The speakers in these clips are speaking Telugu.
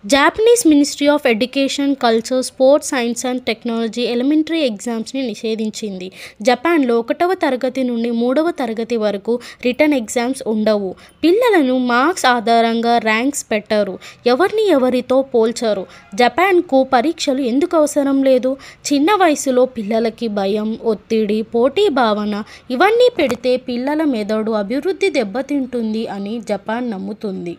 Japanese ministry of education, culture, sports, science and technology elementary ఎగ్జామ్స్ని నిషేధించింది. జపాన్లో 1వ తరగతి నుండి 3వ తరగతి వరకు రిటన్ ఎగ్జామ్స్ ఉండవు. పిల్లలను మార్క్స్ ఆధారంగా ర్యాంక్స్ పెట్టరు. ఎవరితో పోల్చరు. జపాన్కు పరీక్షలు ఎందుకు అవసరం లేదు? చిన్న వయసులో పిల్లలకి భయం, ఒత్తిడి, పోటీ భావన ఇవన్నీ పెడితే పిల్లల మెదడు అభివృద్ధి దెబ్బతింటుంది అని జపాన్ నమ్ముతుంది.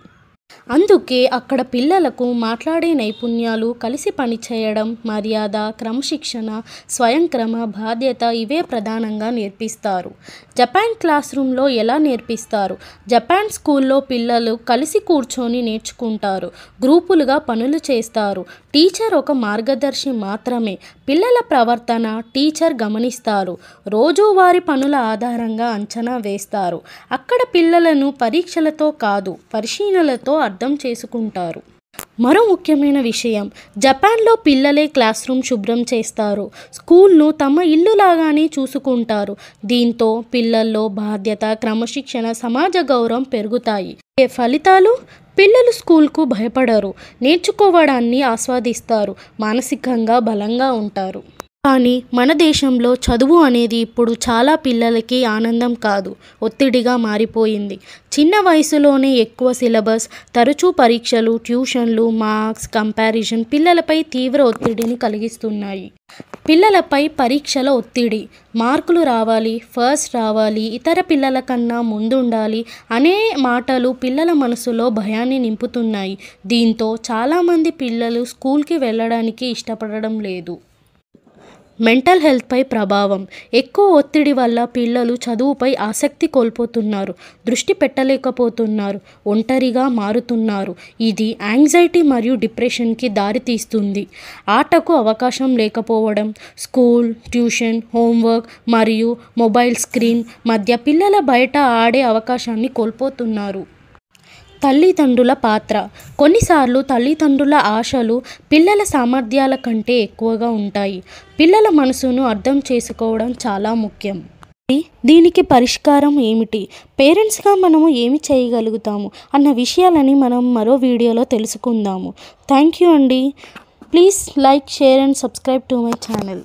అందుకే అక్కడ పిల్లలకు మాట్లాడే నైపుణ్యాలు, కలిసి పనిచేయడం, మర్యాద, క్రమశిక్షణ, స్వయంక్రమ, బాధ్యత ఇవే ప్రధానంగా నేర్పిస్తారు. జపాన్ క్లాస్ రూమ్లో ఎలా నేర్పిస్తారు? జపాన్ స్కూల్లో పిల్లలు కలిసి కూర్చొని నేర్చుకుంటారు. గ్రూపులుగా పనులు చేస్తారు. టీచర్ ఒక మార్గదర్శి మాత్రమే. పిల్లల ప్రవర్తన టీచర్ గమనిస్తారు. రోజువారీ పనుల ఆధారంగా అంచనా వేస్తారు. అక్కడ పిల్లలను పరీక్షలతో కాదు, పరిశీలనలతో అర్థం చేసుకుంటారు. మరో ముఖ్యమైన విషయం, జపాన్లో పిల్లలే క్లాస్ రూమ్ శుభ్రం చేస్తారు. స్కూల్ను తమ ఇల్లులాగానే చూసుకుంటారు. దీంతో పిల్లల్లో బాధ్యత, క్రమశిక్షణ, సమాజ గౌరవం పెరుగుతాయి. ఫలితాలు? పిల్లలు స్కూల్కు భయపడరు, నేర్చుకోవడాన్ని ఆస్వాదిస్తారు, మానసికంగా బలంగా ఉంటారు. కానీ మన దేశంలో చదువు అనేది ఇప్పుడు చాలా పిల్లలకి ఆనందం కాదు, ఒత్తిడిగా మారిపోయింది. చిన్న వయసులోనే ఎక్కువ సిలబస్, తరచూ పరీక్షలు, ట్యూషన్లు, మార్క్స్ కంపారిజన్ పిల్లలపై తీవ్ర ఒత్తిడిని కలిగిస్తున్నాయి. పిల్లలపై పరీక్షల ఒత్తిడి, మార్కులు రావాలి, ఫస్ట్ రావాలి, ఇతర పిల్లల కన్నా ముందుండాలి అనే మాటలు పిల్లల మనసులో భయాన్ని నింపుతున్నాయి. దీంతో చాలామంది పిల్లలు స్కూల్కి వెళ్ళడానికి ఇష్టపడడం లేదు. మెంటల్ హెల్త్పై ప్రభావం, ఎక్కువ ఒత్తిడి వల్ల పిల్లలు చదువుపై ఆసక్తి కోల్పోతున్నారు, దృష్టి పెట్టలేకపోతున్నారు, ఒంటరిగా మారుతున్నారు. ఇది యాంగ్జైటీ మరియు డిప్రెషన్కి దారితీస్తుంది. ఆటకు అవకాశం లేకపోవడం, స్కూల్, ట్యూషన్, హోంవర్క్ మరియు మొబైల్ స్క్రీన్ మధ్య పిల్లల బయట ఆడే అవకాశాన్ని కోల్పోతున్నారు. తల్లిదండ్రుల పాత్ర, కొన్నిసార్లు తల్లిదండ్రుల ఆశలు పిల్లల సామర్థ్యాల కంటే ఎక్కువగా ఉంటాయి. పిల్లల మనసును అర్థం చేసుకోవడం చాలా ముఖ్యం. దీనికి పరిష్కారం ఏమిటి? పేరెంట్స్గా మనము ఏమి చేయగలుగుతాము అన్న విషయాలని మనం మరో వీడియోలో తెలుసుకుందాము. థ్యాంక్ యూ అండి. Please like, share and subscribe to my channel.